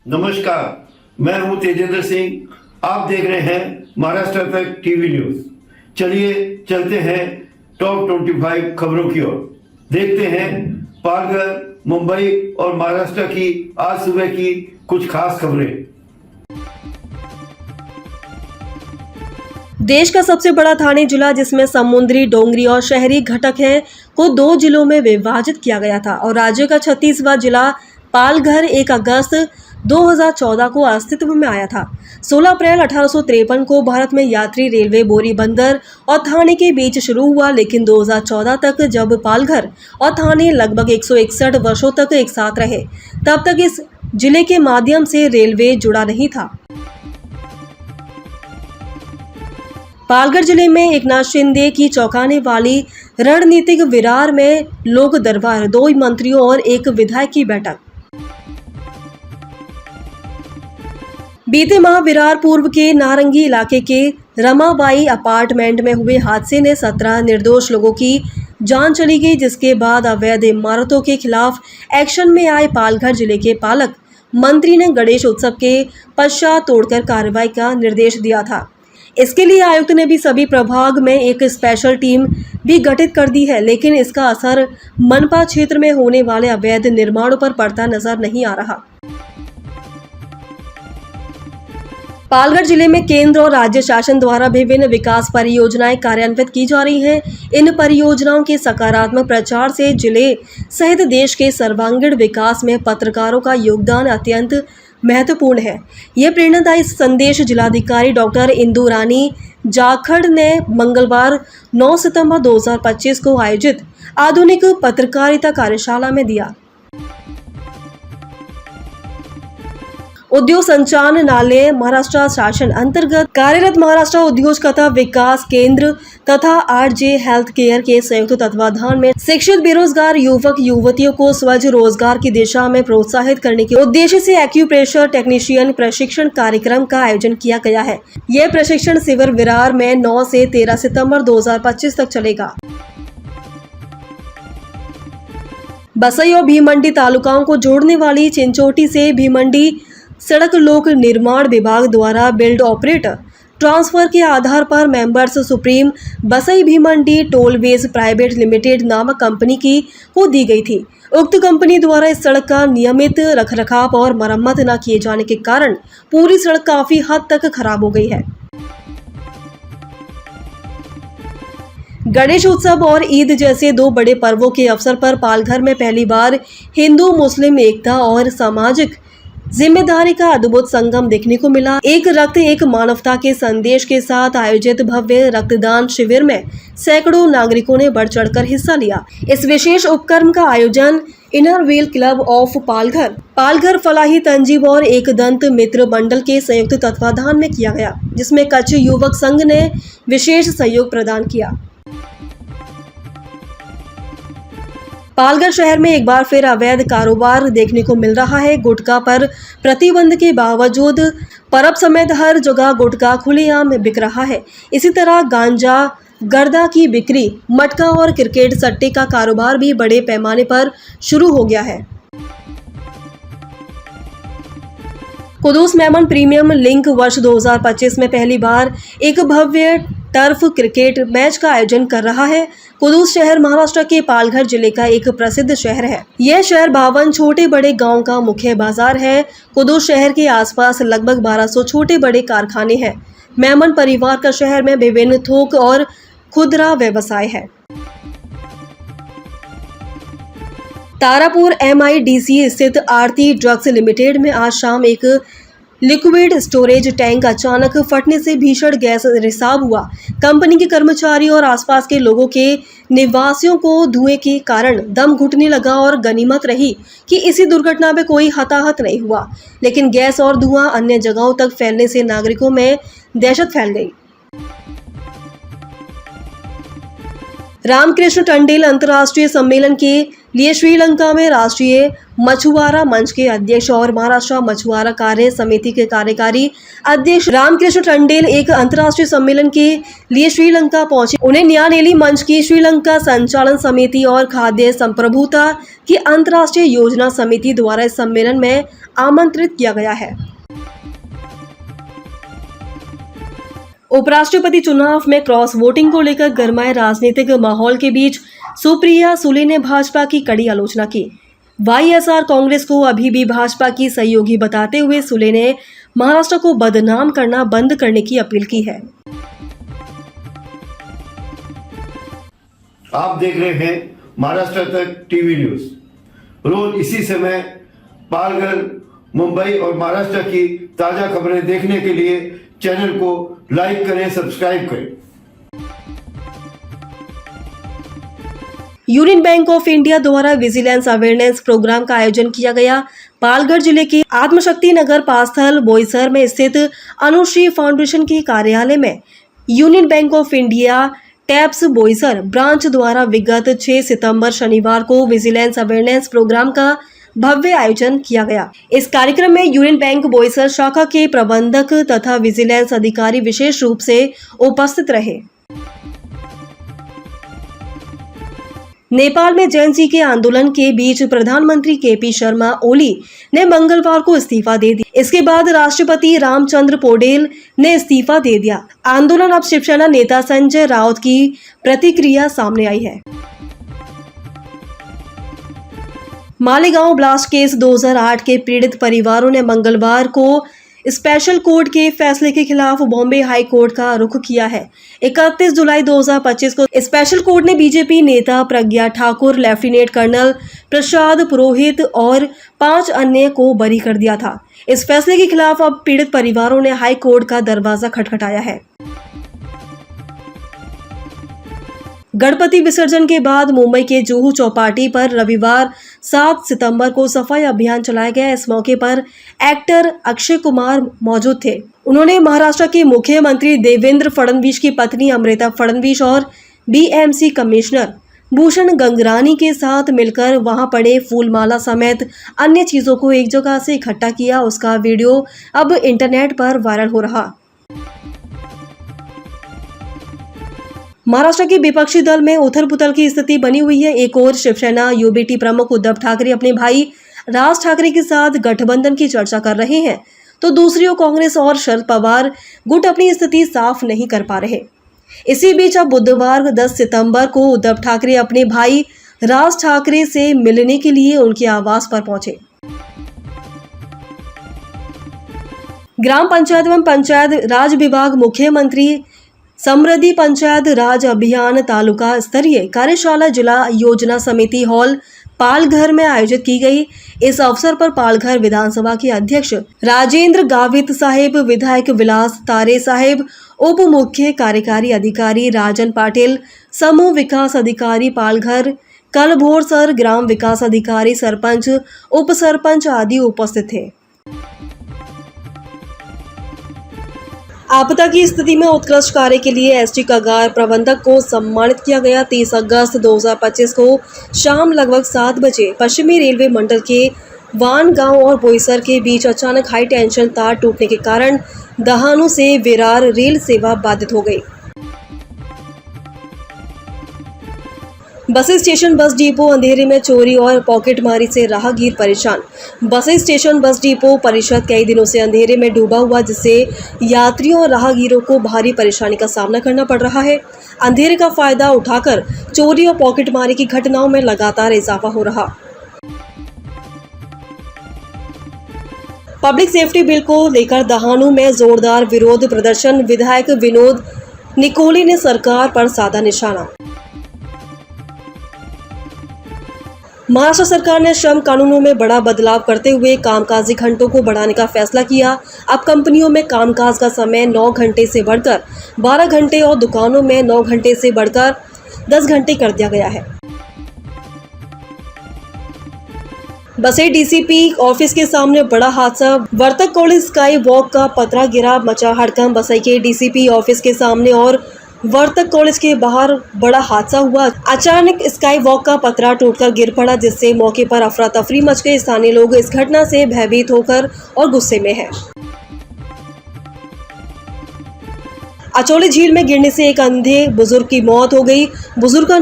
नमस्कार, मैं हूं तेजेंद्र सिंह। आप देख रहे हैं महाराष्ट्र तक टीवी न्यूज। चलिए चलते हैं टॉप 25 खबरों की ओर। देखते हैं पालघर, मुंबई और महाराष्ट्र की आज सुबह की कुछ खास खबरें। देश का सबसे बड़ा थाने जिला, जिसमें समुद्री, डोंगरी और शहरी घटक हैं, को 2 जिलों में विभाजित किया गया था और राज्य का 36वां जिला पालघर 1 अगस्त 2014 को अस्तित्व में आया था। 16 अप्रैल 1853 को भारत में यात्री रेलवे बोरी बंदर और थाने के बीच शुरू हुआ, लेकिन 2014 तक जब पालघर और थाने लगभग 161 वर्षों तक एक साथ रहे, तब तक इस जिले के माध्यम से रेलवे जुड़ा नहीं था। पालघर जिले में एकनाथ शिंदे की चौंकाने वाली रणनीतिक विरार में लोक दरबार, 2 मंत्रियों और 1 विधायक की बैठक। बीते माह विरार पूर्व के नारंगी इलाके के रमाबाई अपार्टमेंट में हुए हादसे ने 17 निर्दोष लोगों की जान चली गई, जिसके बाद अवैध इमारतों के खिलाफ एक्शन में आए पालघर जिले के पालक मंत्री ने गणेश उत्सव के पश्चात तोड़कर कार्रवाई का निर्देश दिया था। इसके लिए आयुक्त ने भी सभी प्रभाग में एक स्पेशल टीम भी गठित कर दी है, लेकिन इसका असर मनपा क्षेत्र में होने वाले अवैध निर्माणों पर पड़ता नजर नहीं आ रहा। पालघर जिले में केंद्र और राज्य शासन द्वारा विभिन्न विकास परियोजनाएं कार्यान्वित की जा रही हैं। इन परियोजनाओं के सकारात्मक प्रचार से जिले सहित देश के सर्वांगीण विकास में पत्रकारों का योगदान अत्यंत महत्वपूर्ण है। यह प्रेरणादायी संदेश जिलाधिकारी डॉक्टर इंदु रानी जाखड़ ने मंगलवार 9 सितंबर 2025 को आयोजित आधुनिक पत्रकारिता कार्यशाला में दिया। उद्योग संचालनालय महाराष्ट्र शासन अंतर्गत कार्यरत महाराष्ट्र उद्योजकता विकास केंद्र तथा आरजे हेल्थ केयर के संयुक्त तत्वाधान में शिक्षित बेरोजगार युवक युवतियों को स्वयं रोजगार की दिशा में प्रोत्साहित करने के उद्देश्य से एक्यूप्रेशर टेक्नीशियन प्रशिक्षण कार्यक्रम का आयोजन किया गया है। यह प्रशिक्षण शिविर विरार में 9 से 13 सितंबर 2025 तक चलेगा। बसई और भीमंडी तालुकाओं को जोड़ने वाली चिंचोटी से भीमंडी सड़क लोक निर्माण विभाग द्वारा बिल्ड ऑपरेटर ट्रांसफर के आधार पर मेंबर्स सुप्रीम बसई भीमंडी टोलवेज प्राइवेट लिमिटेड नामक कंपनी को दी गई थी। उक्त कंपनी द्वारा इस सड़क का नियमित रखरखाव और मरम्मत न किए जाने के कारण पूरी सड़क काफी हद तक खराब हो गई है। गणेश उत्सव और ईद जैसे 2 बड़े पर्वों के अवसर पर पालघर में पहली बार हिंदू मुस्लिम एकता और सामाजिक जिम्मेदारी का अद्भुत संगम देखने को मिला। एक रक्त एक मानवता के संदेश के साथ आयोजित भव्य रक्तदान शिविर में सैकड़ों नागरिकों ने बढ़ चढ़कर हिस्सा लिया। इस विशेष उपक्रम का आयोजन inner wheel club of Palghar Falahi Tanzeem और एक दंत मित्र मंडल के संयुक्त तत्वाधान में किया गया, जिसमें कच्छ युवक संघ ने विशेष सहयोग प्रदान किया। पालघर शहर में एक बार फिर अवैध कारोबार देखने को मिल रहा है। गुटखा पर प्रतिबंध के बावजूद पर्व समेत हर जगह गुटखा खुलेआम बिक रहा है। इसी तरह गांजा, गर्दा की बिक्री, मटका और क्रिकेट सट्टे का कारोबार भी बड़े पैमाने पर शुरू हो गया है। कुदूस मेमन प्रीमियम लीग वर्ष 2025 में पहली बार एक भव्य टर्फ क्रिकेट मैच का आयोजन कर रहा है। कुदूस शहर महाराष्ट्र के पालघर जिले का एक प्रसिद्ध शहर है। यह शहर 52 छोटे बड़े गांव का मुख्य बाजार है। कुदूस शहर के आसपास लगभग 1200 छोटे बड़े कारखाने हैं। मेमन परिवार का शहर में विभिन्न थोक और खुदरा व्यवसाय है। तारापुर MIDC स्थित आरती ड्रग्स लिमिटेड में आज शाम एक लिक्विड स्टोरेज टैंक अचानक फटने से भीषण गैस रिसाव हुआ। कंपनी के कर्मचारी और आसपास के लोगों के निवासियों को धुएं के कारण दम घुटने लगा और गनीमत रही कि इसी दुर्घटना में कोई हताहत नहीं हुआ, लेकिन गैस और धुआं अन्य जगहों तक फैलने से नागरिकों में दहशत फैल गई। रामकृष्ण टंडेल अंतर्राष्ट्रीय सम्मेलन के लिए श्रीलंका में राष्ट्रीय मछुआरा मंच के अध्यक्ष और महाराष्ट्र मछुआरा कार्य समिति के कार्यकारी अध्यक्ष रामकृष्ण टंडेल एक अंतर्राष्ट्रीय सम्मेलन के लिए श्रीलंका पहुंचे। उन्हें न्यानेली मंच की श्रीलंका संचालन समिति और खाद्य संप्रभुता की अंतर्राष्ट्रीय योजना समिति द्वारा इस सम्मेलन में आमंत्रित किया गया है। उपराष्ट्रपति चुनाव में क्रॉस वोटिंग को लेकर गरमाए राजनीतिक माहौल के बीच सुप्रिया सुले ने भाजपा की कड़ी आलोचना की। वाईएसआर कांग्रेस को अभी भी भाजपा की सहयोगी बताते हुए सुले ने महाराष्ट्र को बदनाम करना बंद करने की अपील की है। आप देख रहे हैं महाराष्ट्र तक टीवी न्यूज। रोज इसी समय पालघर, मुंबई और महाराष्ट्र की ताजा खबरें देखने के लिए चैनल को लाइक करें, सब्सक्राइब करें। यूनियन बैंक ऑफ इंडिया द्वारा विजिलेंस अवेयरनेस प्रोग्राम का आयोजन किया गया। पालघर जिले के आत्मशक्ति नगर पास्थल बोईसर में स्थित अनुश्री फाउंडेशन के कार्यालय में union bank of India taps Boisar branch द्वारा विगत 6 सितंबर शनिवार को विजिलेंस अवेयरनेस प्रोग्राम का भव्य आयोजन किया गया। इस कार्यक्रम में यूनियन बैंक बोईसर शाखा के प्रबंधक तथा विजिलेंस अधिकारी विशेष रूप से उपस्थित रहे। नेपाल में जेएनजी के आंदोलन के बीच प्रधानमंत्री केपी शर्मा ओली ने मंगलवार को इस्तीफा दे दिया। इसके बाद राष्ट्रपति रामचंद्र पौडेल ने इस्तीफा दे दिया। आंदोलन अब शिवसेना नेता संजय राउत की प्रतिक्रिया सामने आई है। मालेगांव ब्लास्ट केस 2008 के पीड़ित परिवारों ने मंगलवार को स्पेशल कोर्ट के फैसले के खिलाफ बॉम्बे हाई कोर्ट का रुख किया है। 31 जुलाई 2025 को स्पेशल कोर्ट ने बीजेपी नेता प्रज्ञा ठाकुर, लेफ्टिनेंट कर्नल प्रसाद पुरोहित और 5 अन्य को बरी कर दिया था। इस फैसले के खिलाफ अब पीड़ित परिवारों ने हाई कोर्ट का दरवाजा खटखटाया है। गणपति विसर्जन के बाद मुंबई के जुहू चौपाटी पर रविवार 7 सितंबर को सफाई अभियान चलाया गया। इस मौके पर एक्टर अक्षय कुमार मौजूद थे। उन्होंने महाराष्ट्र के मुख्यमंत्री देवेंद्र फडणवीस की पत्नी अमृता फडणवीस और बीएमसी कमिश्नर भूषण गंगरानी के साथ मिलकर वहां पड़े फूलमाला समेत अन्य चीजों को एक जगह से इकट्ठा किया। उसका वीडियो अब इंटरनेट पर वायरल हो रहा। महाराष्ट्र के विपक्षी दल में उथल पुथल की स्थिति बनी हुई है। एक ओर शिवसेना यूबीटी प्रमुख उद्धव ठाकरे अपने भाई राज ठाकरे के साथ गठबंधन की चर्चा कर रहे हैं, तो दूसरी ओर कांग्रेस और शरद पवार गुट अपनी स्थिति साफ नहीं कर पा रहे। इसी बीच अब बुधवार 10 सितंबर को उद्धव ठाकरे अपने भाई राज ठाकरे से मिलने के लिए उनके आवास पर पहुंचे। ग्राम पंचायत एवं पंचायत राज विभाग मुख्यमंत्री समृद्धि पंचायत राज अभियान तालुका स्तरीय कार्यशाला जिला योजना समिति हॉल पालघर में आयोजित की गई। इस अवसर पर पालघर विधानसभा के अध्यक्ष राजेंद्र गावित साहेब, विधायक विलास तारे साहेब, उप मुख्य कार्यकारी अधिकारी राजन पाटिल, समूह विकास अधिकारी पालघर, कलभोर सर, ग्राम विकास अधिकारी, सरपंच, उप सरपंच आदि उपस्थित थे। आपदा की स्थिति में उत्कृष्ट कार्य के लिए एसटी कागार प्रबंधक को सम्मानित किया गया। 30 अगस्त 2025 को शाम लगभग 7 बजे पश्चिमी रेलवे मंडल के वान गांव और बोईसर के बीच अचानक हाई टेंशन तार टूटने के कारण दहानू से विरार रेल सेवा बाधित हो गई। बस स्टेशन बस डिपो अंधेरे में चोरी और पॉकेटमारी से राहगीर परेशान। बस स्टेशन बस डिपो परिषद कई दिनों से अंधेरे में डूबा हुआ, जिससे यात्रियों और राहगीरों को भारी परेशानी का सामना करना पड़ रहा है। अंधेरे का फायदा उठाकर चोरी और पॉकेटमारी की घटनाओं में लगातार इजाफा हो रहा। पब्लिक सेफ्टी बिल को लेकर दहानू में जोरदार विरोध प्रदर्शन। विधायक विनोद निकोली ने सरकार पर साधा निशाना। महाराष्ट्र सरकार ने श्रम कानूनों में बड़ा बदलाव करते हुए कामकाजी घंटों को बढ़ाने का फैसला किया। अब कंपनियों में कामकाज का समय 9 घंटे से बढ़कर 12 घंटे और दुकानों में 9 घंटे से बढ़कर 10 घंटे कर दिया गया है। बसई डीसीपी ऑफिस के सामने बड़ा हादसा। वर्तक कॉलेज स्काई वॉक का पतरा गिरा, मचा हड़कंप। बसई के डीसीपी ऑफिस के सामने और वर्तक कॉलेज के बाहर बड़ा हादसा हुआ। अचानक स्काई वॉक का पतरा टूटकर गिर पड़ा, जिससे मौके पर अफरा तफरी मच गई। स्थानीय लोग इस घटना से भयभीत होकर और गुस्से में हैं। अचौली झील में गिरने से एक अंधे बुजुर्ग की मौत हो गई। बुजुर्ग का